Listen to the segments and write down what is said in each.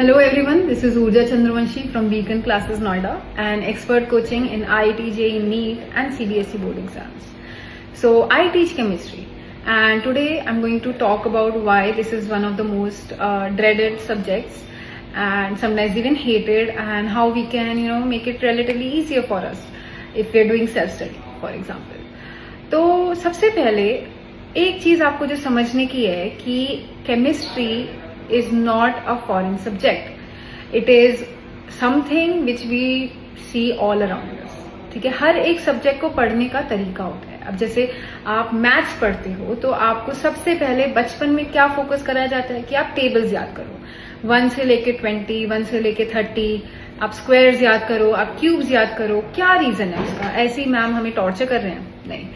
Hello everyone, this is Urja Chandravanshi from Beacon Classes Noida and expert coaching in IIT, JEE, NEET and CBSE board exams. So I teach chemistry and today I'm going to talk about why this is one of the most dreaded subjects and sometimes even hated, and how we can make it relatively easier for us if we're doing self-study for example. तो सबसे पहले एक चीज आपको जो समझने की है कि chemistry is not a foreign subject. It is something which we see all around us. ठीक है, हर एक सब्जेक्ट को पढ़ने का तरीका होता है. अब जैसे आप मैथ्स पढ़ते हो तो आपको सबसे पहले बचपन में क्या फोकस कराया जाता है कि आप टेबल्स याद करो, 1 से लेके 20, 1 से लेके 30, आप स्क्वायर्स याद करो, आप क्यूब्स याद करो. क्या रीजन है उसका? ऐसे ही मैम हमें टॉर्चर कर रहे हैं? नहीं,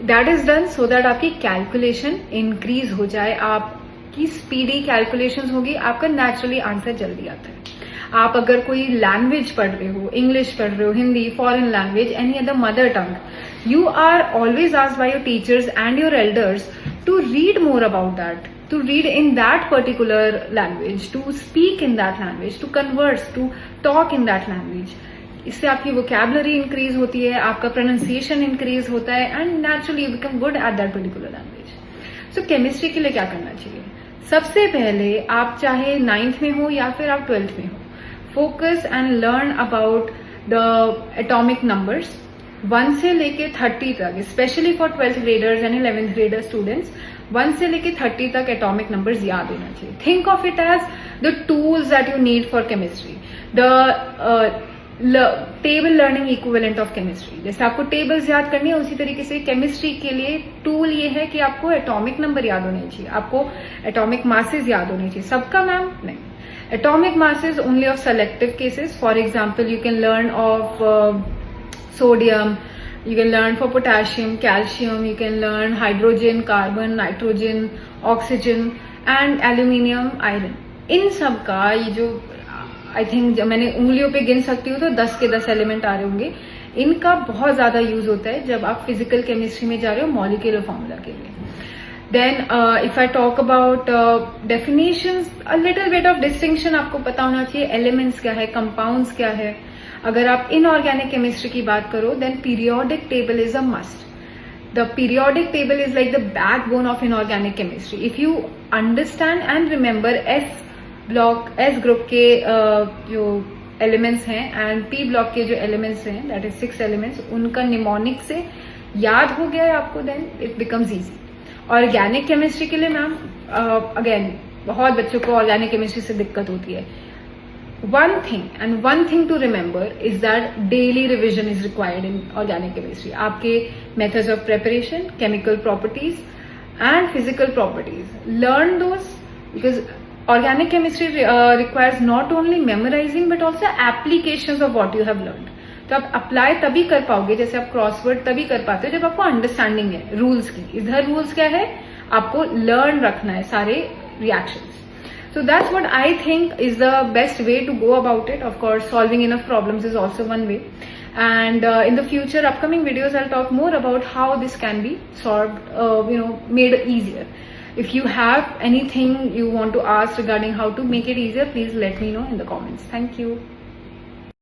that is done so that आपकी कैलकुलेशन इंक्रीज हो जाए, आपकी स्पीडी कैलकुलेशंस होगी, आपका नेचुरली आंसर जल्दी आता है. आप अगर कोई लैंग्वेज पढ़ रहे हो, इंग्लिश पढ़ रहे हो, Hindi, foreign language, any other mother tongue, you are always asked by your teachers and your elders to read more about that, to read in that particular language, to speak in that language, to converse, to talk in that language. इससे आपकी vocabulary increase होती है, आपका pronunciation increase होता है and naturally you become good at that particular language. So chemistry के लिए क्या करना चाहिए? सबसे पहले आप चाहे 9th में हो या फिर आप 12th में हो, focus and learn about the atomic numbers 1 से लेके 30 तक, specially for 12th graders and 11th grader students. 1 से लेके 30 तक एटॉमिक नंबर्स याद होना चाहिए. Think of it as the tools that you need for chemistry, the table learning equivalent of chemistry. जैसे आपको टेबल्स याद करनी है, उसी तरीके से केमिस्ट्री के लिए टूल ये है कि आपको एटॉमिक नंबर याद होने चाहिए, आपको एटॉमिक मासेस याद होने चाहिए. सबका मैम नहीं, atomic masses only of selective cases. For example you can learn of sodium, you can learn for potassium, calcium, you can learn hydrogen, carbon, nitrogen, oxygen and aluminium, iron. इन सब का ये जो I think जब मैंने उंगलियों पे गिन सकती हूँ तो 10 के 10 एलिमेंट आ रहे होंगे. इनका बहुत ज्यादा यूज होता है जब आप फिजिकल केमिस्ट्री में जा रहे हो मॉलिक्यूलर फॉर्मूला के लिए. Then if I talk about definitions, a little bit of distinction आपको पता होना चाहिए. एलिमेंट्स क्या है, कंपाउंड्स क्या है. अगर आप इनऑर्गेनिक केमिस्ट्री की बात करो then periodic table is a must. The periodic table is like the backbone of inorganic chemistry. If you understand and remember S group के जो एलिमेंट्स हैं एंड पी ब्लॉक के जो एलिमेंट्स हैं, दैट इज 6 एलिमेंट्स, उनका mnemonic से याद हो गया है आपको, then it becomes easy. Organic chemistry के लिए मैम अगेन बहुत बच्चों को ऑर्गेनिक केमिस्ट्री से दिक्कत होती है. One thing to remember is that daily revision is required in organic chemistry. आपके methods of preparation, chemical properties and physical properties, learn those, because organic chemistry requires not only memorizing but also applications of what you have learned. तो आप apply तभी कर पाओगे, जैसे आप crossword तभी कर पाते हो जब आपको अंडरस्टैंडिंग है रूल्स की. इधर रूल्स क्या है, आपको लर्न रखना है सारे reactions. So that's what I think is the best way to go about it. Of course, solving enough problems is also one way. And in the future upcoming videos, I'll talk more about how this can be solved, made easier. If you have anything you want to ask regarding how to make it easier, please let me know in the comments. Thank you.